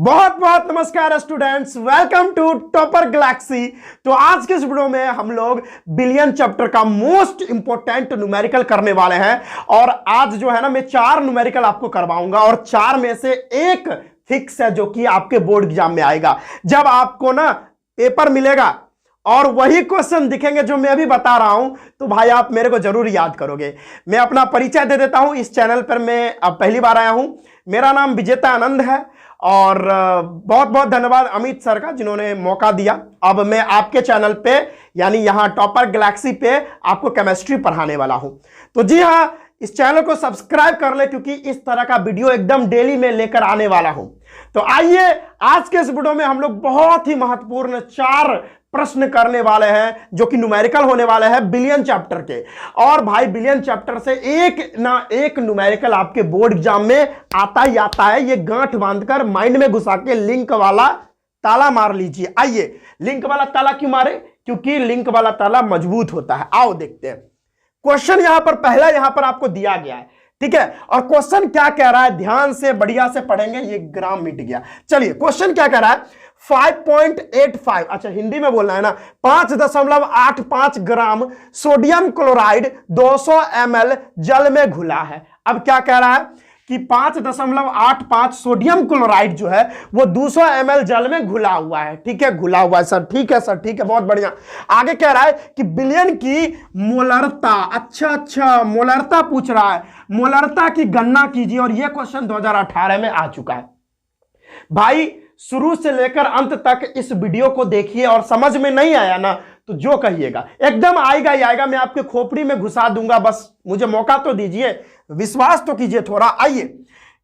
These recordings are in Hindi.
बहुत बहुत नमस्कार students, welcome to Topper Galaxy. तो आज के इस वीडियो में हम लोग बिलियन चैप्टर का मोस्ट इंपॉर्टेंट न्यूमेरिकल करने वाले हैं। और आज जो है ना, मैं 4 न्यूमेरिकल आपको करवाऊंगा और 4 में से एक फिक्स है जो कि आपके बोर्ड एग्जाम में आएगा। जब आपको ना पेपर मिलेगा और वही क्वेश्चन दिखेंगे जो मैं अभी बता रहा हूं, तो भाई आप मेरे को जरूर याद करोगे। मैं अपना परिचय दे देता हूं। इस चैनल पर मैं अब पहली बार आया हूं। मेरा नाम विजेता आनंद है और बहुत बहुत धन्यवाद अमित सर का जिन्होंने मौका दिया। अब मैं आपके चैनल पे यानी यहां टॉपर गैलेक्सी पे आपको केमिस्ट्री पढ़ाने वाला हूं। तो जी हां, इस चैनल को सब्सक्राइब कर ले क्योंकि इस तरह का वीडियो एकदम डेली में लेकर आने वाला हूं। तो आइए आज के इस वीडियो में हम लोग बहुत ही महत्वपूर्ण 4 प्रश्न करने वाले हैं जो कि न्यूमेरिकल होने वाले हैं बिलियन चैप्टर के। और भाई बिलियन चैप्टर से एक ना एक न्यूमेरिकल आपके बोर्ड एग्जाम में आता ही आता है। ये गांठ बांधकर माइंड में घुसा के लिंक वाला ताला मार लीजिए। आइए, लिंक वाला ताला क्यों मारे? क्योंकि लिंक वाला ताला मजबूत होता है। आओ देखते हैं। क्वेश्चन यहां पर पहला यहां पर आपको दिया गया है, ठीक है। और क्वेश्चन क्या कह रहा है, ध्यान से बढ़िया से पढ़ेंगे। ये ग्राम मिट गया। चलिए, क्वेश्चन क्या कह रहा है, 5.85, अच्छा हिंदी में बोलना है ना, 5.85 ग्राम सोडियम क्लोराइड 200 ml जल में घुला है। अब क्या कह रहा है कि 5.85 सोडियम क्लोराइड जो है वो 200 ml जल में घुला हुआ है। ठीक है, घुला हुआ है सर। ठीक है सर, ठीक है, बहुत बढ़िया। आगे कह रहा है कि बिलियन की मोलरता, अच्छा मोलरता पूछ रहा है। मोलरता की गणना कीजिए। और यह क्वेश्चन 2018 में आ चुका है। भाई शुरू से लेकर अंत तक इस वीडियो को देखिए और समझ में नहीं आया ना तो जो कहिएगा एकदम आएगा ही आएगा, मैं आपके खोपड़ी में घुसा दूंगा। बस मुझे मौका तो दीजिए, विश्वास तो कीजिए थोड़ा। आइए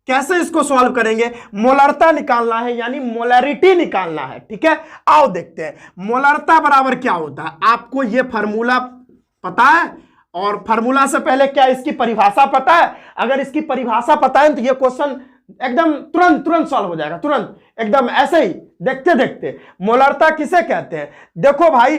कैसे इसको सॉल्व करेंगे। मोलरता निकालना है यानी मोलैरिटी निकालना है, ठीक है। आओ देखते हैं मोलरता बराबर क्या होता है। आपको यह फार्मूला पता है और फार्मूला से पहले क्या इसकी परिभाषा पता है? अगर इसकी परिभाषा पता है तो यह क्वेश्चन एकदम तुरंत सॉल्व हो जाएगा, तुरंत एकदम ऐसे ही देखते देखते। मोलरता किसे कहते हैं? देखो भाई,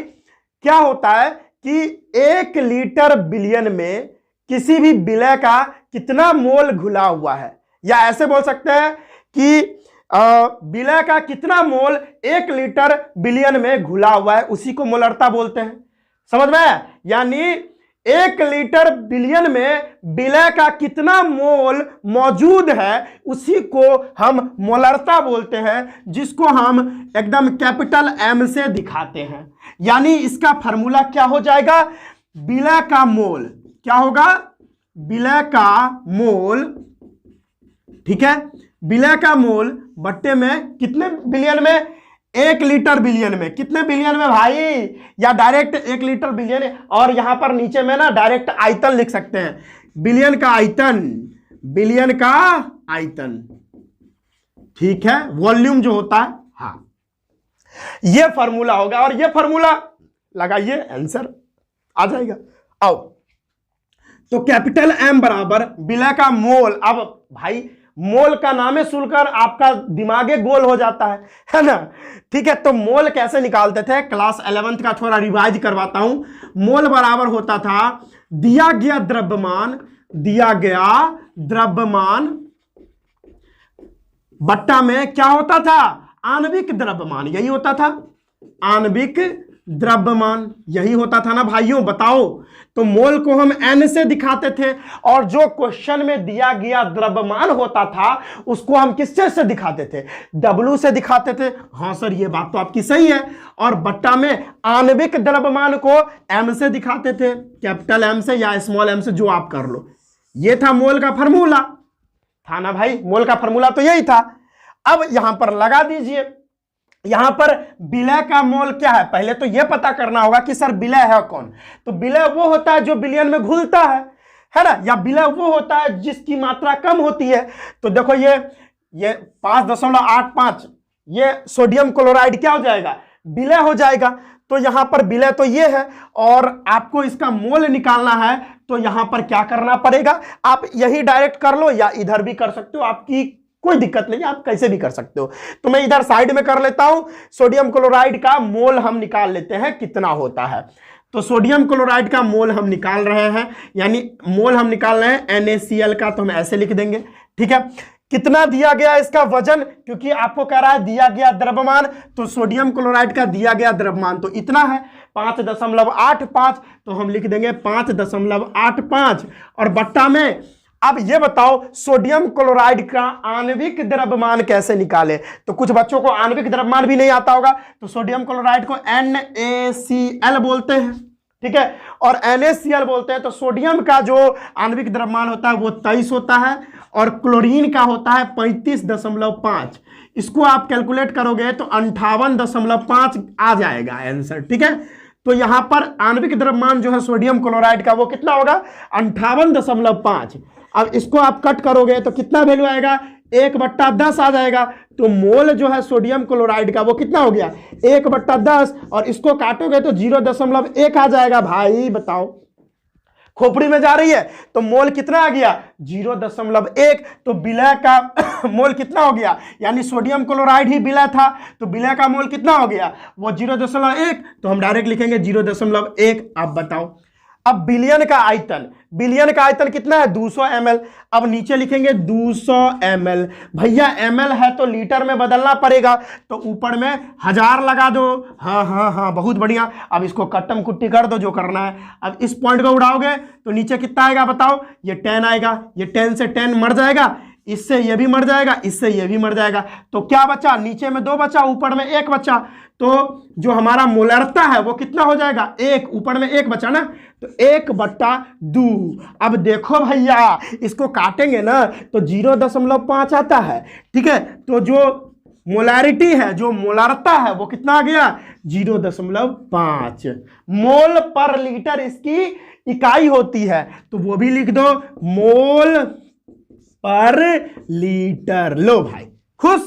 क्या होता है कि 1 लीटर बिलियन में किसी भी विलय का कितना मोल घुला हुआ है, या ऐसे बोल सकते हैं कि विलय का कितना मोल 1 लीटर बिलियन में घुला हुआ है, उसी को मोलरता बोलते हैं। समझ में? यानी 1 लीटर बिलियन में विलय का कितना मोल मौजूद है उसी को हम मोलरता बोलते हैं, जिसको हम एकदम कैपिटल M से दिखाते हैं। यानी इसका फार्मूला क्या हो जाएगा? विलय का मोल क्या होगा? विलय का मोल, ठीक है, विलय का मोल बट्टे में कितने बिलियन में? 1 लीटर बिलियन में। कितने बिलियन में भाई? या डायरेक्ट 1 लीटर बिलियन, और यहां पर नीचे में ना डायरेक्ट आयतन लिख सकते हैं। बिलियन का आयतन, बिलियन का आयतन, ठीक है, वॉल्यूम जो होता है। हाँ, यह फॉर्मूला होगा और यह फॉर्मूला लगाइए, आंसर आ जाएगा। आओ, तो कैपिटल M बराबर विलय का मोल। अब भाई मोल का नामे सुनकर आपका दिमागे गोल हो जाता है ना? ठीक है, तो मोल कैसे निकालते थे? क्लास 11th का थोड़ा रिवाइज करवाता हूं। मोल बराबर होता था दिया गया द्रव्यमान बट्टा में क्या होता था? आणविक द्रव्यमान। यही होता था, आणविक द्रव्यमान यही होता था ना भाइयों, बताओ। तो मोल को हम N से दिखाते थे और जो क्वेश्चन में दिया गया द्रव्यमान होता था उसको हम किससे से दिखाते थे? W से दिखाते थे। हाँ सर, ये बात तो आपकी सही है। और बट्टा में आणविक द्रव्यमान को M से दिखाते थे, कैपिटल M से या स्मॉल m से, जो आप कर लो। ये था मोल का फार्मूला, था ना भाई? मोल का फार्मूला तो यही था। अब यहां पर लगा दीजिए। यहां पर विलय का मोल क्या है? पहले तो यह पता करना होगा कि सर विलय है कौन। तो विलय वो होता है जो बिलियन में घुलता है ना? या विलय वो होता है जिसकी मात्रा कम होती है। तो देखो ये 5.85 ये सोडियम क्लोराइड क्या हो जाएगा? विलय हो जाएगा। तो यहां पर विलय तो ये है और आपको इसका मोल निकालना है। तो यहां पर क्या करना पड़ेगा? आप यही डायरेक्ट कर लो या इधर भी कर सकते हो, आपकी कोई दिक्कत नहीं, आप कैसे भी कर सकते हो। तो मैं इधर साइड में कर लेता हूं। सोडियम क्लोराइड का मोल हम निकाल लेते हैं कितना होता है। तो सोडियम क्लोराइड का मोल हम निकाल रहे हैं, यानी मोल हम निकाल रहे हैं NaCl का, तो हम ऐसे लिख देंगे, ठीक है। कितना दिया गया इसका वजन, क्योंकि आपको कह रहा है दिया गया द्रव्यमान, तो सोडियम क्लोराइड का दिया गया द्रव्यमान तो इतना है 5.85, तो हम लिख देंगे 5.85 और बट्टा में। अब ये बताओ सोडियम क्लोराइड का आणविक द्रव्यमान कैसे निकाले, तो कुछ बच्चों को आणविक द्रव्यमान भी नहीं आता होगा, तो सोडियम क्लोराइड को NaCl बोलते हैं, ठीक है, और NaCl बोलते हैं। तो सोडियम का जो आणविक द्रव्यमान होता है वो 23 होता है और क्लोरीन का होता है 35.5। इसको आप कैलकुलेट करोगे तो 58.5 आ जाएगा आंसर, ठीक है। तो यहां पर आणविक द्रव्यमान जो है सोडियम क्लोराइड का वो कितना होगा 58.5। अब इसको आप कट करोगे तो कितना वैल्यू आएगा 1/10 आ जाएगा। तो मोल जो है सोडियम क्लोराइड का वो कितना हो गया 1/10 और इसको काटोगे तो 0.1 आ जाएगा। भाई बताओ खोपड़ी में जा रही है तो मोल कितना आ गया 0.1। तो विलय का मोल कितना हो गया, यानी सोडियम क्लोराइड ही विलय था तो विलय का मोल कितना हो गया वो 0.1, तो हम डायरेक्ट लिखेंगे 0.1। आप बताओ अब बिलियन का आयतन कितना है 200 ml। अब नीचे लिखेंगे 200 ml। भैया ml है तो लीटर में बदलना पड़ेगा, तो ऊपर में 1000 लगा दो। हाँ बहुत बढ़िया। अब इसको कट्टम कुट्टी कर दो जो करना है। अब इस पॉइंट को उड़ाओगे तो नीचे कितना आएगा बताओ, ये 10 आएगा। ये 10 से 10 मर जाएगा, इससे ये भी मर जाएगा, इससे ये भी मर जाएगा। तो क्या बचा, नीचे में 2 बचा, ऊपर में 1 बचा। तो जो हमारा मोलरता है वो कितना हो जाएगा 1, ऊपर में 1 बचा ना, तो 1/2। अब देखो भैया इसको काटेंगे ना तो 0.5 आता है, ठीक है। तो जो मोलारिटी है, जो मोलरता है वो कितना आ गया 0.5 मोल पर लीटर इसकी इकाई होती है, तो वो भी लिख दो मोल पर लीटर। लो भाई खुश,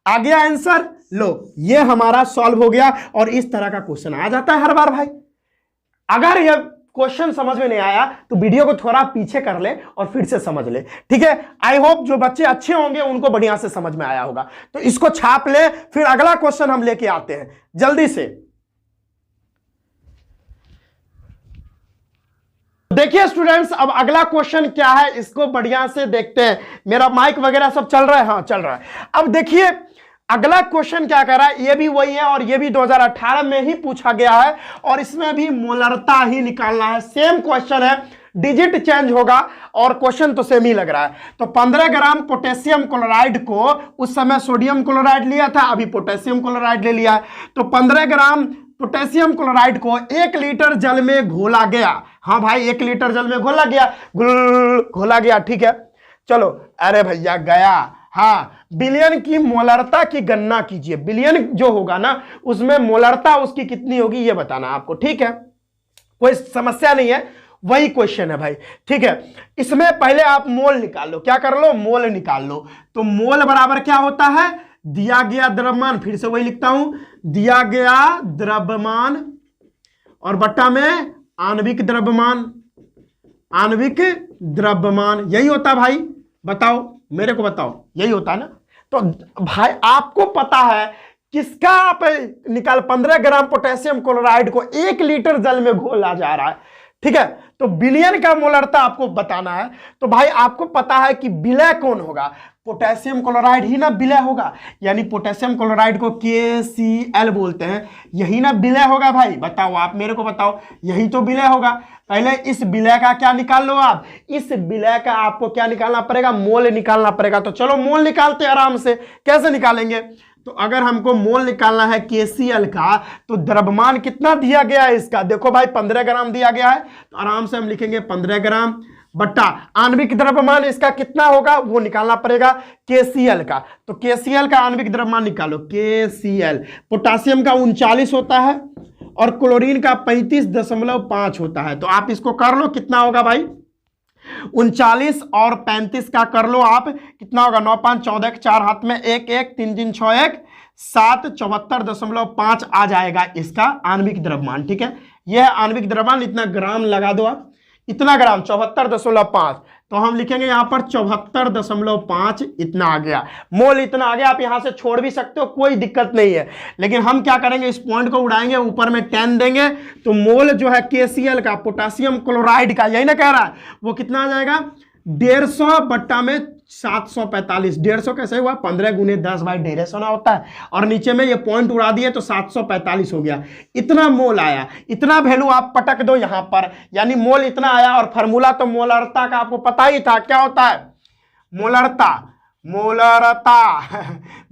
आ गया आंसर। लो ये हमारा सॉल्व हो गया और इस तरह का क्वेश्चन आ जाता है हर बार। भाई अगर ये क्वेश्चन समझ में नहीं आया तो वीडियो को थोड़ा पीछे कर ले और फिर से समझ ले, ठीक है। आई होप जो बच्चे अच्छे होंगे उनको बढ़िया से समझ में आया होगा। तो इसको छाप ले, फिर अगला क्वेश्चन हम लेके आते हैं जल्दी से। देखिए स्टूडेंट्स अब अगला क्वेश्चन क्या है इसको बढ़िया से देखते हैं। मेरा माइक वगैरह सब चल रहा है, हाँ चल रहा है। अब देखिए अगला क्वेश्चन क्या कर रहा है, ये भी वही है और ये भी 2018 में ही पूछा गया है और इसमें भी मोलरता ही निकालना है। सेम क्वेश्चन है, डिजिट चेंज होगा और क्वेश्चन तो सेम ही लग रहा है। तो 15 ग्राम पोटेशियम क्लोराइड को, उस समय सोडियम क्लोराइड लिया था, अभी पोटेशियम क्लोराइड ले लिया है। तो 15 ग्राम पोटेशियम क्लोराइड को 1 लीटर जल में घोला गया। हाँ भाई 1 लीटर जल में घोला गया, घोला गया, ठीक है। चलो अरे भैया गया। हाँ बिलियन की मोलरता की गणना कीजिए। बिलियन जो होगा ना उसमें मोलरता उसकी कितनी होगी ये बताना आपको, ठीक है। कोई समस्या नहीं है, वही क्वेश्चन है भाई, ठीक है। इसमें पहले आप मोल निकाल लो, क्या कर लो मोल निकाल लो। तो मोल बराबर क्या होता है, दिया गया द्रव्यमान, फिर से वही लिखता हूं, दिया गया द्रव्यमान और बट्टा में आणविक द्रव्यमान। आणविक द्रव्यमान यही होता है भाई, बताओ मेरे को बताओ, यही होता है ना। तो भाई आपको पता है किसका आप निकाल 15 ग्राम पोटेशियम क्लोराइड को 1 लीटर जल में घोला जा रहा है, ठीक है। तो बिलियन का मोलरता आपको बताना है। तो भाई आपको पता है कि विलय कौन होगा, पोटेशियम क्लोराइड ही ना विलय होगा, यानी पोटेशियम क्लोराइड को KCl बोलते हैं, यही ना विलय होगा। भाई बताओ आप मेरे को बताओ, यही तो विलय होगा। पहले इस विलय का क्या निकाल लो आप, इस विलय का आपको क्या निकालना पड़ेगा, मोल निकालना पड़ेगा। तो चलो मोल निकालते आराम से। कैसे निकालेंगे, तो अगर हमको मोल निकालना है KCl का तो द्रव्यमान कितना दिया गया है इसका, देखो भाई 15 ग्राम दिया गया है, तो आराम से हम लिखेंगे 15 ग्राम बट्टा आणविक द्रव्यमान इसका कितना होगा वो निकालना पड़ेगा KCl का। तो KCl का आणविक द्रव्यमान निकालो, KCl पोटासियम का 39 होता है और क्लोरीन का 35.5 होता है। तो आप इसको कर लो कितना होगा भाई, 39 और 35 का कर लो आप, कितना होगा 9 5 14, 4 हाथ में 1 1 3 3 6 1 7 74.5 आ जाएगा इसका आणविक द्रव्यमान, ठीक है। यह आणविक द्रव्यमान, इतना ग्राम लगा दो आप, इतना ग्राम 74.5। तो हम लिखेंगे यहां पर 74.5 इतना आ गया, मोल इतना आ गया। आप यहां से छोड़ भी सकते हो, कोई दिक्कत नहीं है, लेकिन हम क्या करेंगे इस पॉइंट को उड़ाएंगे, ऊपर में 10 देंगे। तो मोल जो है KCl का पोटेशियम क्लोराइड का, यही ना कह रहा है, वो कितना आ जाएगा 150 बट्टा में 745, 150 कैसे हुआ, 15 गुने 10 बाई 150 ना होता है, और नीचे में ये पॉइंट उड़ा दिए तो 745 हो गया। इतना मोल आया, इतना वैल्यू आप पटक दो यहां पर, यानी मोल इतना आया। और फार्मूला तो मोलरता का आपको पता ही था, क्या होता है मोलरता, मोलरता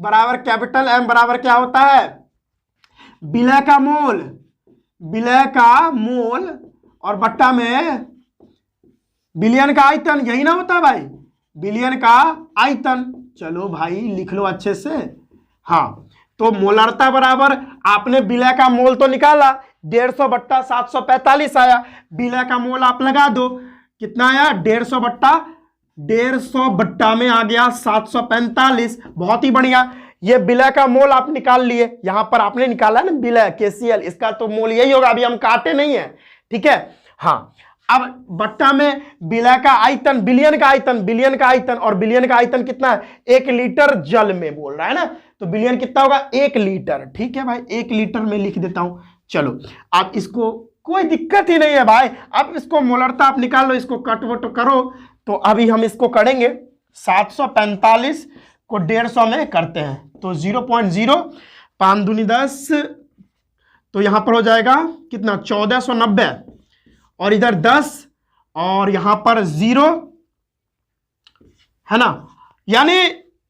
बराबर कैपिटल एम बराबर क्या होता है, विलय का मोल, विलय का मोल और बट्टा में बिलियन का आयतन, यही ना होता है भाई, बिलियन का आयतन। चलो भाई लिख लो अच्छे से। हाँ, तो मोलरता बराबर आपने विलय का मोल तो निकाला, 150 बट्टा 745 आया, विलय का मोल आप लगा दो, कितना आया 150 बट्टा में आ गया 745। बहुत ही बढ़िया, ये विलय का मोल आप निकाल लिए, यहां पर आपने निकाला ना विलय KCl, इसका तो मोल यही होगा, अभी हम काटे नहीं है, ठीक है। हाँ, अब बट्टा में विलय का आयतन, बिलियन का आयतन, बिलियन का आयतन, और बिलियन का आयतन कितना है, 1 लीटर जल में बोल रहा है ना, तो बिलियन कितना होगा 1 लीटर, ठीक है भाई, 1 लीटर में लिख देता हूं। चलो आप इसको, कोई दिक्कत ही नहीं है भाई, अब इसको मोलरता आप निकाल लो, इसको कट वट करो। तो अभी हम इसको करेंगे, 745 को 150 में करते हैं, तो 0.0, 5 दूनी 10, तो यहां पर हो जाएगा कितना 1490, और इधर 10 और यहां पर 0 है ना, यानी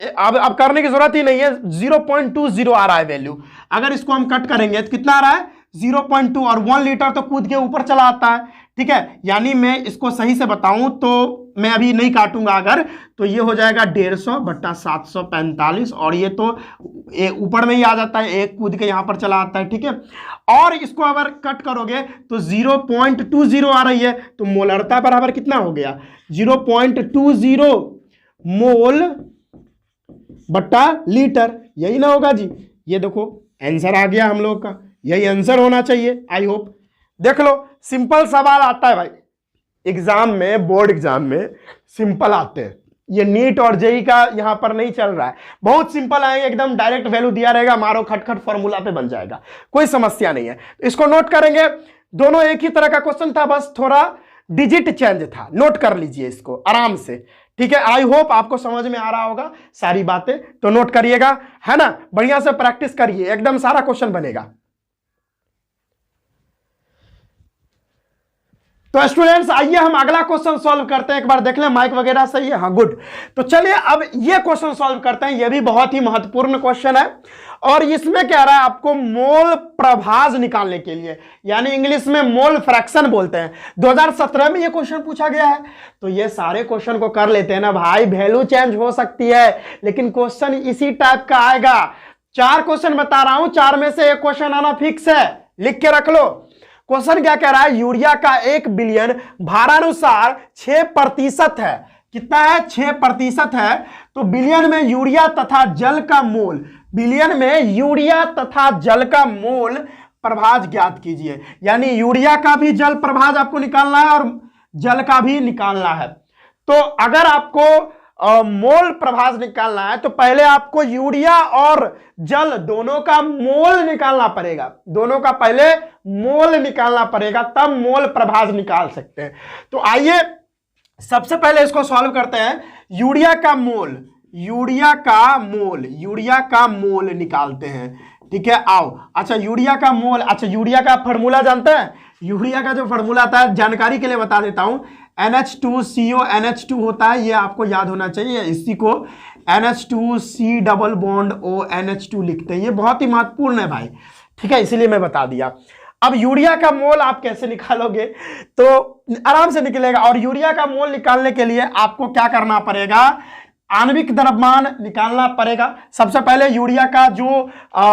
अब करने की जरूरत ही नहीं है, 0.20 आ रहा है वैल्यू। अगर इसको हम कट करेंगे तो कितना आ रहा है 0.2, और 1 लीटर तो कूद के ऊपर चला आता है, ठीक है। यानी मैं इसको सही से बताऊं तो मैं अभी नहीं काटूंगा, अगर तो ये हो जाएगा 150 बट्टा 745, और ये तो ऊपर में ही आ जाता है, एक कूद के यहां पर चला आता है, ठीक है। और इसको अगर कट करोगे तो 0.20 आ रही है, तो मोलरता बराबर कितना हो गया 0.20 मोल बट्टा लीटर, यही ना होगा जी। ये देखो आंसर आ गया हम लोग का, यही आंसर होना चाहिए, आई होप। देख लो सिंपल सवाल आता है भाई एग्जाम में, बोर्ड एग्जाम में सिंपल आते हैं, ये नीट और जेई का यहां पर नहीं चल रहा है, बहुत सिंपल आएंगे, एकदम डायरेक्ट वैल्यू दिया रहेगा, मारो खटखट फॉर्मूला पे बन जाएगा, कोई समस्या नहीं है। इसको नोट करेंगे, दोनों एक ही तरह का क्वेश्चन था, बस थोड़ा डिजिट चेंज था, नोट कर लीजिए इसको आराम से, ठीक है। आई होप आपको समझ में आ रहा होगा सारी बातें, तो नोट करिएगा, है ना, बढ़िया से प्रैक्टिस करिए, एकदम सारा क्वेश्चन बनेगा। तो स्टूडेंट्स आइए हम अगला क्वेश्चन सॉल्व करते हैं, एक बार देख लें माइक वगैरह सही है, हाँ गुड। तो चलिए अब ये क्वेश्चन सॉल्व करते हैं, ये भी बहुत ही महत्वपूर्ण क्वेश्चन है, और इसमें क्या रहा है आपको मोल प्रभाज निकालने के लिए, यानी इंग्लिश में मोल फ्रैक्शन बोलते हैं। 2017 में ये क्वेश्चन पूछा गया है, तो ये सारे क्वेश्चन को कर लेते हैं ना भाई, वैल्यू चेंज हो सकती है लेकिन क्वेश्चन इसी टाइप का आएगा। 4 क्वेश्चन बता रहा हूं, 4 में से एक क्वेश्चन आना फिक्स है, लिख के रख लो। क्वेश्चन क्या कह रहा है, यूरिया का 1 बिलियन भारानुसार 6% है, कितना है 6% है, तो बिलियन में यूरिया तथा जल का मोल, बिलियन में यूरिया तथा जल का मोल प्रभाज ज्ञात कीजिए, यानी यूरिया का भी जल प्रभाज आपको निकालना है और जल का भी निकालना है। तो अगर आपको मोल प्रभाज निकालना है तो पहले आपको यूरिया और जल दोनों का मोल निकालना पड़ेगा, दोनों का पहले मोल निकालना पड़ेगा, तब मोल प्रभाज निकाल सकते हैं। तो आइए सबसे पहले इसको सॉल्व करते हैं, यूरिया का मोल, यूरिया का मोल, यूरिया का मोल निकालते हैं, ठीक है। आओ, अच्छा यूरिया का मोल, अच्छा यूरिया का फॉर्मूला जानते हैं, यूरिया का जो फॉर्मूला आता है जानकारी के लिए बता देता हूं, NH2CO NH2 होता है, ये आपको याद होना चाहिए, इसी को NH2C double bond O NH2 लिखते हैं, ये बहुत ही महत्वपूर्ण है भाई, ठीक है, इसीलिए मैं बता दिया। अब यूरिया का मोल आप कैसे निकालोगे, तो आराम से निकलेगा, और यूरिया का मोल निकालने के लिए आपको क्या करना पड़ेगा, आणविक द्रव्यमान निकालना पड़ेगा। सबसे पहले यूरिया का जो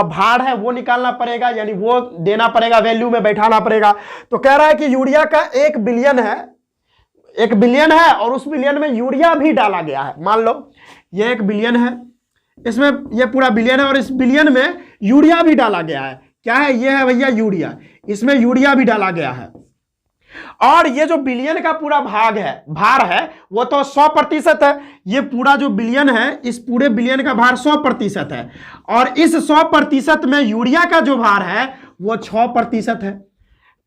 भार है वो निकालना पड़ेगा, यानी वो देना पड़ेगा, वैल्यू में बैठाना पड़ेगा। तो कह रहा है कि यूरिया का 1 बिलियन है, 1 बिलियन है और उस बिलियन में यूरिया भी डाला गया है, मान लो ये 1 बिलियन है, इसमें ये पूरा बिलियन है और इस बिलियन में यूरिया भी डाला गया है, क्या है ये है भैया यूरिया, इसमें यूरिया भी डाला गया है, और ये जो बिलियन का पूरा भाग है, भार है, वो तो 100% है, ये पूरा जो बिलियन है इस पूरे बिलियन का भार 100% है, और इस 100% में यूरिया का जो भार है वो 6% है,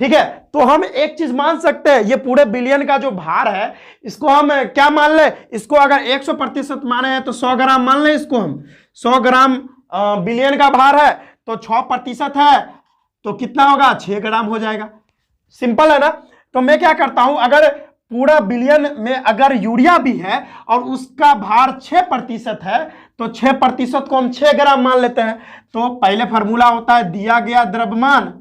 ठीक है, तो हम एक चीज मान सकते हैं, ये पूरे बिलियन का जो भार है इसको हम क्या मान ले, इसको अगर 100% माने हैं तो 100 ग्राम मान ले इसको हम। 100 ग्राम बिलियन का भार है तो 6% है तो कितना होगा, 6 ग्राम हो जाएगा। सिंपल है ना। तो मैं क्या करता हूं, अगर पूरा बिलियन में अगर यूरिया भी है और उसका भार 6% है तो 6% को हम 6 ग्राम मान लेते हैं। तो पहले फार्मूला होता है दिया गया द्रव्यमान,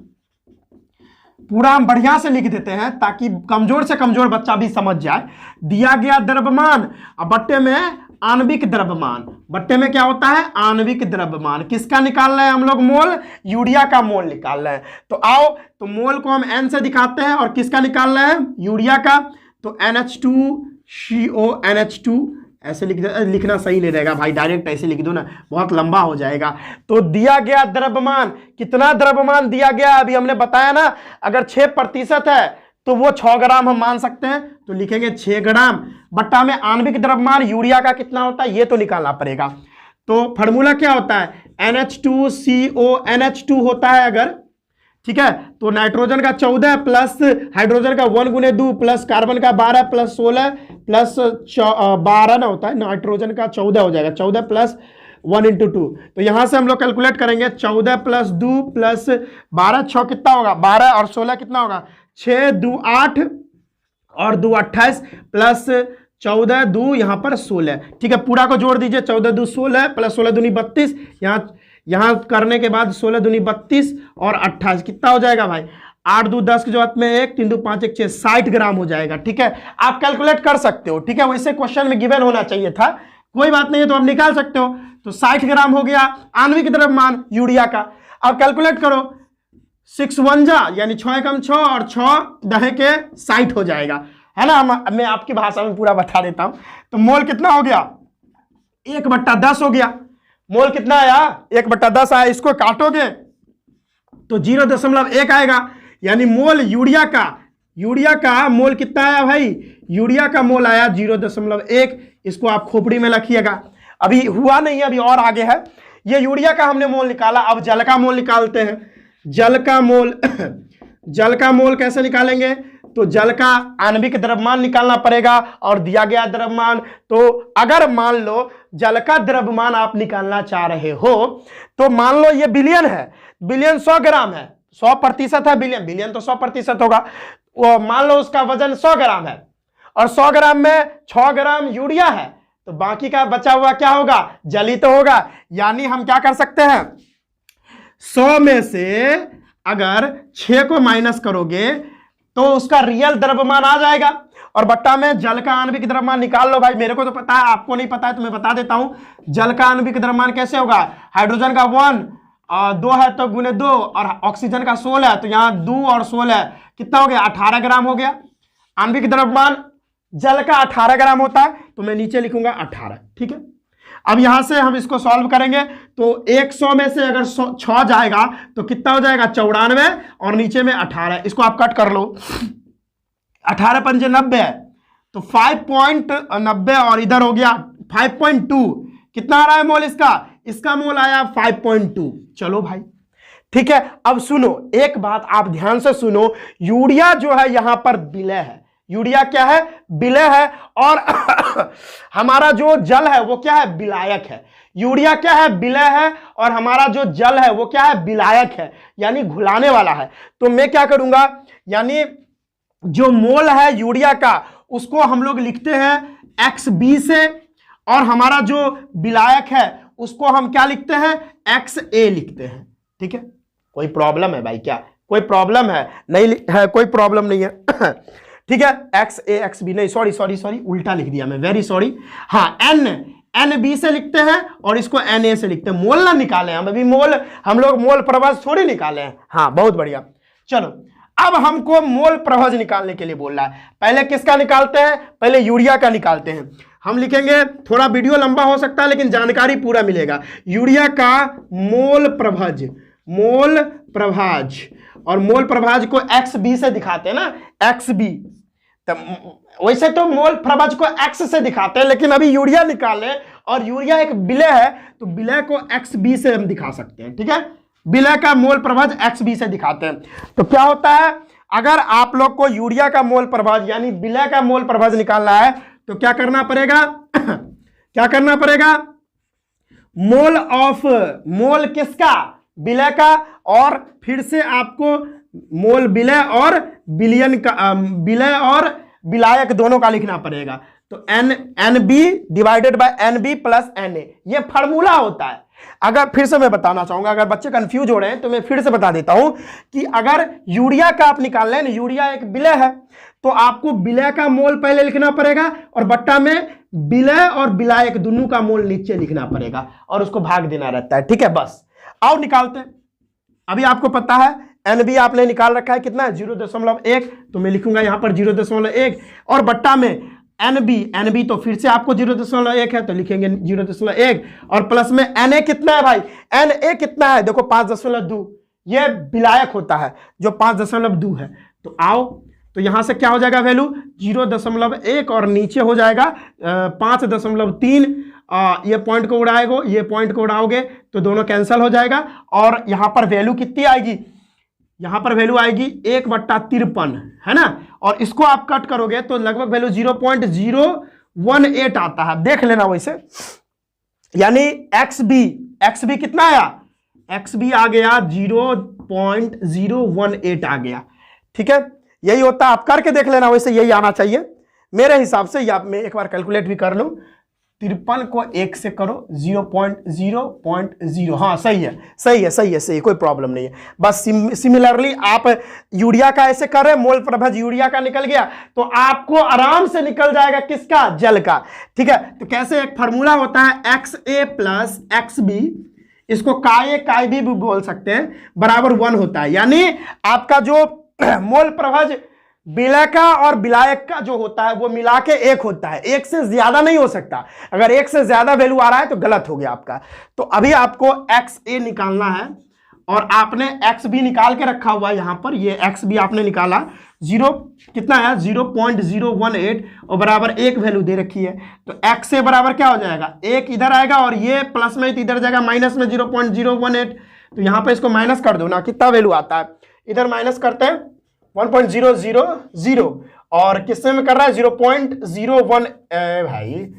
पूरा हम बढ़िया से लिख देते हैं ताकि कमजोर से कमजोर बच्चा भी समझ जाए। दिया गया द्रव्यमान बट्टे में आणविक द्रव्यमान, बट्टे में क्या होता है, आणविक द्रव्यमान। किसका निकाल रहे हैं हम लोग, मोल, यूरिया का मोल निकाल रहे हैं। तो आओ, तो मोल को हम एन से दिखाते हैं और किसका निकाल रहे हैं, यूरिया का। तो NH2CO NH2 ऐसे लिखना सही नहीं रहेगा भाई, डायरेक्ट ऐसे लिख दो ना, बहुत लंबा हो जाएगा। तो दिया गया द्रव्यमान, कितना द्रव्यमान दिया गया अभी हमने बताया ना, अगर 6% है तो वो 6 ग्राम हम मान सकते हैं। तो लिखेंगे 6 ग्राम बट्टा में आणविक द्रव्यमान यूरिया का कितना होता है ये तो निकालना पड़ेगा। तो फार्मूला क्या होता है, NH2CO NH2 होता है अगर, ठीक है, तो नाइट्रोजन का 14 प्लस हाइड्रोजन का 1 गुने 2 प्लस कार्बन का 12 प्लस 16 प्लस 12 ना होता है, नाइट्रोजन का 14 हो जाएगा, 14 प्लस 1 इंटू 2। तो यहां से हम लोग कैलकुलेट करेंगे 14 प्लस 2 प्लस 12, 6 कितना होगा, 12 और 16 कितना होगा, 6 2 8 और 2 28 प्लस 14 2 यहां पर 16, ठीक है, पूरा को जोड़ दीजिए, 14 2 16 प्लस 16 दूनी 32, यहां करने के बाद 16 दूनी 32 और 28 कितना हो जाएगा भाई, 8 2 10 के जो हाथ में 1 3 2 5 1 6 60 ग्राम हो जाएगा। ठीक है, आप कैलकुलेट कर सकते हो, ठीक है, वैसे क्वेश्चन में गिवन होना चाहिए था, कोई बात नहीं है, तो आप निकाल सकते हो। तो 60 ग्राम हो गया आणविक द्रव्यमान यूरिया का। अब कैलकुलेट करो, 6 1 जा यानी 6 एकम 6 और 6 दहे के 60 हो जाएगा, है ना। मैं आपकी भाषा में पूरा बता देता हूं। तो मोल कितना हो गया, 1/10 हो गया। मोल कितना आया, 1/10 आया। इसको काटोगे तो 0.1 आएगा, यानी मोल यूरिया का मोल कितना आया भाई, यूरिया का मोल आया 0.1। इसको आप खोपड़ी में रखिएगा, अभी हुआ नहीं है, अभी और आगे है। ये यूरिया का हमने मोल निकाला, अब जल का मोल निकालते हैं। जल का मोल जल का मोल कैसे निकालेंगे, तो जल का आणविक द्रव्यमान निकालना पड़ेगा और दिया गया द्रव्यमान। तो अगर मान लो जल का द्रव्यमान आप निकालना चाह रहे हो तो मान लो ये बिलियन है, बिलियन 100 ग्राम है, 100% है, बिलियन तो 100% होगा। वो मान लो उसका वजन 100 ग्राम है और 100 ग्राम में 6 ग्राम यूरिया है, तो बाकी का बचा हुआ क्या होगा, जल ही तो होगा। यानी हम क्या कर सकते हैं, 100 में से अगर 6 को माइनस करोगे तो उसका रियल द्रव्यमान आ जाएगा और बट्टा में जल का आणविक द्रव्यमान निकाल लो भाई। मेरे को तो पता है, आपको नहीं पता है तो मैं बता देता हूं। जल का आणविक द्रव्यमान कैसे होगा, हाइड्रोजन का 1 2 है तो गुने 2 और ऑक्सीजन का 16 है, तो यहां 2 और 16 कितना हो गया, 18 ग्राम हो गया। आणविक द्रव्यमान जल का 18 ग्राम होता है, तो मैं नीचे लिखूंगा 18। ठीक है, अब यहां से हम इसको सॉल्व करेंगे तो 100 में से अगर 6 जाएगा तो कितना हो जाएगा, 94 और नीचे में 18। इसको आप कट कर लो, 18 पंजे 90 है तो 5.90 और इधर हो गया 5.2। कितना आ रहा है मोल इसका मोल आया 5.2। चलो भाई ठीक है। अब सुनो एक बात, आप ध्यान से सुनो, यूरिया जो है यहां पर विलय है, यूरिया क्या है, विलय है, और हमारा जो जल है वो क्या है, विलायक है। यूरिया क्या है, विलय है, और हमारा जो जल है वो क्या है, विलायक है, यानी घुलाने वाला है। तो मैं क्या करूंगा, यानी जो मोल है यूरिया का उसको हम लोग लिखते हैं XB से, और हमारा जो विलायक है उसको हम क्या लिखते हैं, XA लिखते हैं। ठीक है, कोई प्रॉब्लम है भाई क्या, कोई प्रॉब्लम है, नहीं है, कोई प्रॉब्लम नहीं है। ठीक है, XA XB नहीं, सॉरी उल्टा लिख दिया मैं, वेरी सॉरी। हाँ, NB से लिखते हैं और इसको NA से लिखते हैं। मोल ना निकाले हम अभी, हम लोग मोल प्रभाज थोड़ी निकाले हैं। हाँ बहुत बढ़िया। चलो अब हमको मोल प्रभाज निकालने के लिए बोल रहा है, पहले किसका निकालते हैं, पहले यूरिया का निकालते हैं। हम लिखेंगे, थोड़ा वीडियो लंबा हो सकता है लेकिन जानकारी पूरा मिलेगा। यूरिया का मोल प्रभाज, और मोल प्रभाज को XB से दिखाते हैं ना, XB। वैसे तो मोल प्रभाज को X से दिखाते हैं, लेकिन अभी यूरिया निकाले और यूरिया एक विलय है तो विलय को XB से हम दिखा सकते हैं। ठीक है, विलय का मोल प्रभाज XB से दिखाते हैं। तो क्या होता है, अगर आप लोग को यूरिया का मोल प्रभाज यानी विलय का मोल प्रभाज निकालना है तो क्या करना पड़ेगा क्या करना पड़ेगा, मोल ऑफ, मोल किसका, विलय का, और फिर से आपको मोल विलय और विलयन का, विलय और विलायक दोनों का लिखना पड़ेगा। तो n b divided by n b plus n a, ये फार्मूला होता है। अगर फिर से मैं बताना चाहूंगा, अगर बच्चे कंफ्यूज हो रहे हैं तो मैं फिर से बता देता हूं कि अगर यूरिया का आप निकाल लें, यूरिया एक विलय है, तो आपको विलय का मोल पहले लिखना पड़ेगा और बट्टा में विलय और विलायक दोनों का मोल नीचे लिखना पड़ेगा और उसको भाग देना रहता है। ठीक है, बस आओ निकालते हैं। अभी आपको पता है एन बी आपने निकाल रखा है, कितना है 0.1, तो मैं लिखूंगा यहां पर 0.1 और बट्टा में एन बी तो फिर से आपको 0.1 है तो लिखेंगे 0.1 और प्लस में एन ए कितना है भाई, एन ए कितना है देखो 5.2, ये विलायक होता है जो 5.2 है। तो आओ, तो यहां से क्या हो जाएगा वैल्यू 0.1 और नीचे हो जाएगा 5.3, ये पॉइंट को उड़ाएगो, ये पॉइंट को उड़ाओगे तो दोनों कैंसिल हो जाएगा और यहां पर वैल्यू कितनी आएगी, यहां पर वैल्यू आएगी 1/53 है ना, और इसको आप कट करोगे तो लगभग वैल्यू 0.018 आता है, देख लेना वैसे। यानी एक्स बी कितना आया, एक्स बी आ गया 0.018 आ गया। ठीक है, यही होता है, आप करके देख लेना, वैसे यही आना चाहिए मेरे हिसाब से। या मैं एक बार कैलकुलेट भी कर लूं, 53 को 1 से करो 0.0, हाँ सही है, कोई प्रॉब्लम नहीं है। बस सिमिलरली आप यूरिया का ऐसे कर रहे, मोल प्रभाज यूरिया का निकल गया तो आपको आराम से निकल जाएगा किसका, जल का। ठीक है, तो कैसे, एक फार्मूला होता है XA प्लस XB, इसको काय भी बोल सकते हैं, बराबर 1 होता है। यानी आपका जो मोल प्रभाज विलय का और विलायक का जो होता है वो मिला के 1 होता है, 1 से ज्यादा नहीं हो सकता। अगर 1 से ज्यादा वैल्यू आ रहा है तो गलत हो गया आपका। तो अभी आपको XA निकालना है और आपने XB निकाल के रखा हुआ है यहां पर, ये XB आपने निकाला, कितना है 0.018 और बराबर 1 वैल्यू दे रखी है। तो XA बराबर क्या हो जाएगा, 1 इधर आएगा और ये प्लस में इधर जाएगा, माइनस में 0.018, तो यहां पर इसको माइनस कर दो ना, कितना वैल्यू आता है, इधर माइनस करते हैं 1.000 और किससे में कर रहा है 0.01 भाई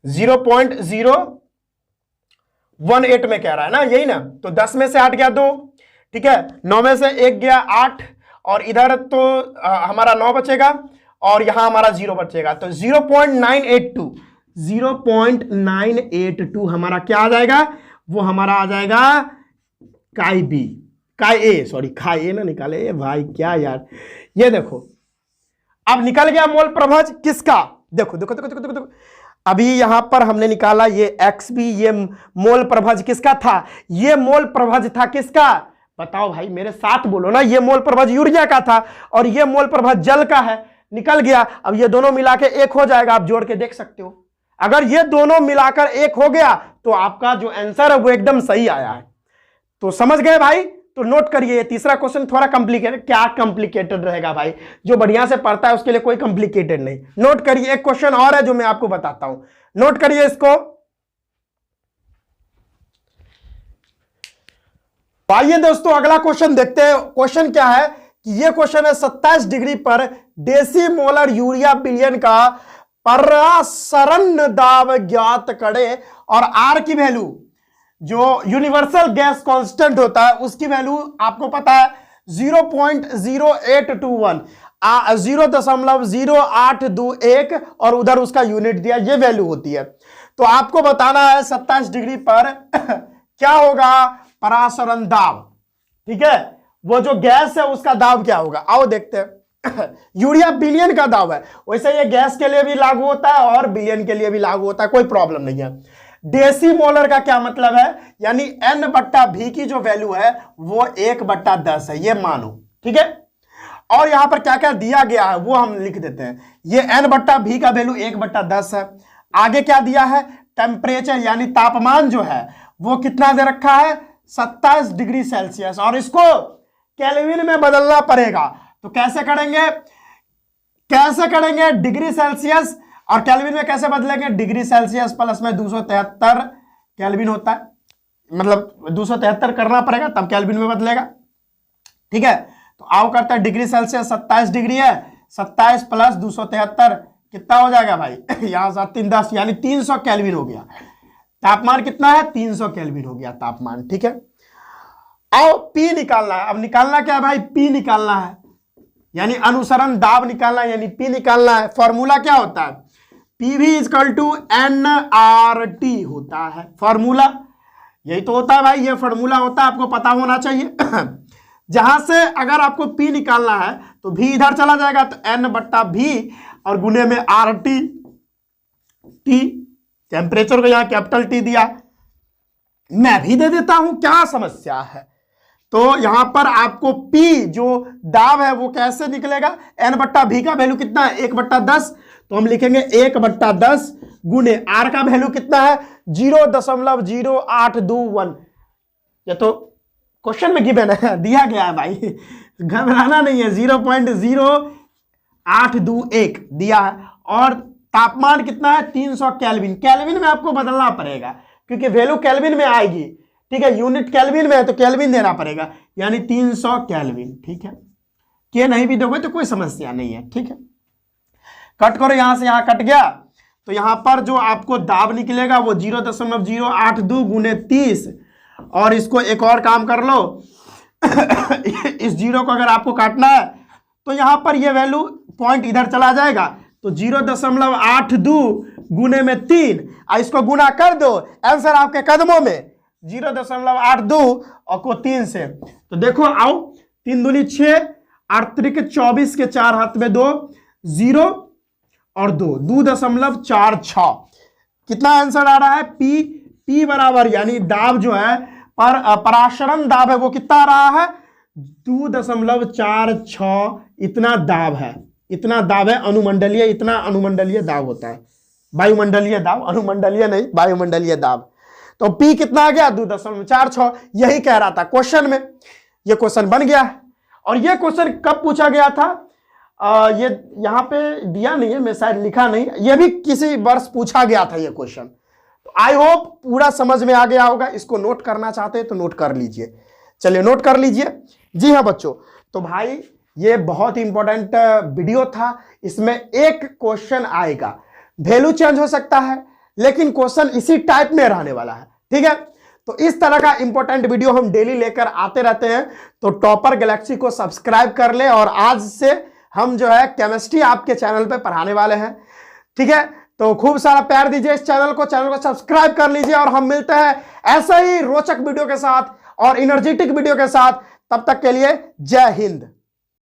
0.018 में कह रहा है ना, यही ना। तो 10 में से 8 गया 2, ठीक है, 9 में से 1 गया 8 और इधर तो हमारा 9 बचेगा और यहां हमारा 0 बचेगा। तो 0.982 हमारा क्या आ जाएगा, वो हमारा आ जाएगा खाई ए ना निकाले भाई, क्या यार, ये देखो अब निकल गया मोल प्रभाज किसका, देखो देखो देखो देखो देखो, अभी यहां पर हमने निकाला ये XB, ये मोल प्रभाज किसका था, ये मोल प्रभाज था किसका, बताओ भाई मेरे साथ बोलो ना, ये मोल प्रभाज यूरिया का था और ये मोल प्रभाज जल का है, निकल गया। अब ये दोनों मिला के 1 हो जाएगा, आप जोड़ के देख सकते हो। अगर ये दोनों मिलाकर 1 हो गया तो आपका जो आंसर है वो एकदम सही आया है। तो समझ गए भाई, तो नोट करिए, ये तीसरा क्वेश्चन थोड़ा कॉम्प्लिकेटेड, क्या कॉम्प्लिकेटेड रहेगा भाई, जो बढ़िया से पढ़ता है उसके लिए कोई कॉम्प्लिकेटेड नहीं। नोट करिए, एक क्वेश्चन और है जो मैं आपको बताता हूं, नोट करिए इसको। आइए दोस्तों अगला क्वेश्चन देखते हैं। क्वेश्चन क्या है कि ये क्वेश्चन है 27 डिग्री पर डेसीमोलर यूरिया विलयन का परासरण दाब ज्ञात करें और आर की वैल्यू, जो यूनिवर्सल गैस कांस्टेंट होता है उसकी वैल्यू आपको पता है 0.0821, 0.0821 और उधर उसका यूनिट दिया, ये वैल्यू होती है। तो आपको बताना है 27 डिग्री पर क्या होगा परासरण दाब, ठीक है, वो जो गैस है उसका दाब क्या होगा, आओ देखते हैं। यूरिया विलयन का दाब है, वैसे ये गैस के लिए भी लागू होता है और विलयन के लिए भी लागू होता है, कोई प्रॉब्लम नहीं है। डेसीमोलर का क्या मतलब है, यानी N/V की जो वैल्यू है वो 1/10 है, ये मानो, ठीक है। और यहां पर क्या क्या दिया गया है वो हम लिख देते हैं। ये N/V का वैल्यू 1/10 है। आगे क्या दिया है, टेम्परेचर यानी तापमान जो है वो कितना दे रखा है 27 डिग्री सेल्सियस, और इसको केल्विन में बदलना पड़ेगा। तो कैसे करेंगे डिग्री सेल्सियस और केल्विन में कैसे बदलेंगे, डिग्री सेल्सियस प्लस में 273 केल्विन होता है, मतलब 273 करना पड़ेगा तब केल्विन में बदलेगा, ठीक है। तो आओ करते हैं डिग्री सेल्सियस 27 डिग्री है, 27 प्लस 273 कितना हो जाएगा भाई यहां 7 3 10 यानी 300 केल्विन हो गया। तापमान कितना है 300 केल्विन हो गया तापमान। ठीक है, आओ पी निकालना है। अब निकालना क्या है भाई, पी निकालना है यानी अनुसरण दाब निकालना है, यानी पी निकालना है। फॉर्मूला क्या होता है, पीवी इक्वल टू NRT होता है फॉर्मूला, यही तो होता है भाई, ये फॉर्मूला होता है, आपको पता होना चाहिए जहां से अगर आपको पी निकालना है तो भी इधर चला जाएगा, तो N/V और गुने में RT, टी टेम्परेचर को यहां कैपिटल टी दिया, मैं भी दे देता हूं, क्या समस्या है। तो यहां पर आपको P जो दाब है वो कैसे निकलेगा, N/V का वैल्यू कितना है 1/10, तो हम लिखेंगे 1/10 गुने R का वैल्यू कितना है 0.0821। ये तो क्वेश्चन में गिवन है, दिया गया है भाई, घबराना नहीं है, 0.0821 दिया है। और तापमान कितना है 300 केल्विन, केल्विन में आपको बदलना पड़ेगा क्योंकि वैल्यू केल्विन में आएगी। ठीक है, यूनिट केल्विन में है तो केल्विन देना पड़ेगा, यानी 300 केल्विन। ठीक है, के नहीं भी दोगे तो कोई समस्या नहीं है। ठीक है, कट करो, यहां से यहां कट गया, तो यहां पर जो आपको दाब निकलेगा वो 0.082 गुने 30, और इसको एक और काम कर लो इस जीरो को अगर आपको काटना है तो यहां पर ये वैल्यू पॉइंट इधर चला जाएगा, तो 0.82 गुने में 3, इसको गुना कर दो, आंसर आपके कदमों में 0.82 और को 3 से, तो देखो आओ 3 दूनी 6, 8 त्रिक 24 के 4 हाथ में 2, 0 और 2.46 कितना आंसर आ रहा है पी बराबर, यानी दाब जो है पर पराशरण दाब है वो कितना आ रहा है 2.46, इतना दाब है, इतना दाब है अनुमंडलीय, इतना अनुमंडलीय दाब होता है, वायुमंडलीय दाब, अनुमंडलीय नहीं वायुमंडलीय दाब। तो P कितना आ गया 2.46, यही कह रहा था क्वेश्चन में, ये क्वेश्चन बन गया है। और ये क्वेश्चन कब पूछा गया था, ये यहां पे दिया नहीं है, मैं शायद लिखा नहीं, ये भी किसी वर्ष पूछा गया था ये क्वेश्चन। तो आई होप पूरा समझ में आ गया होगा, इसको नोट करना चाहते हैं तो नोट कर लीजिए, चलिए नोट कर लीजिए। जी हाँ बच्चों, तो भाई ये बहुत ही इंपॉर्टेंट वीडियो था, इसमें एक क्वेश्चन आएगा, वैल्यू चेंज हो सकता है लेकिन क्वेश्चन इसी टाइप में रहने वाला है। ठीक है, तो इस तरह का इंपॉर्टेंट वीडियो हम डेली लेकर आते रहते हैं, तो टॉपर गैलेक्सी को सब्सक्राइब कर ले, और आज से हम जो है केमिस्ट्री आपके चैनल पे पढ़ाने वाले हैं। ठीक है, तो खूब सारा प्यार दीजिए इस चैनल को सब्सक्राइब कर लीजिए, और हम मिलते हैं ऐसा ही रोचक वीडियो के साथ और एनर्जेटिक वीडियो के साथ। तब तक के लिए जय हिंद।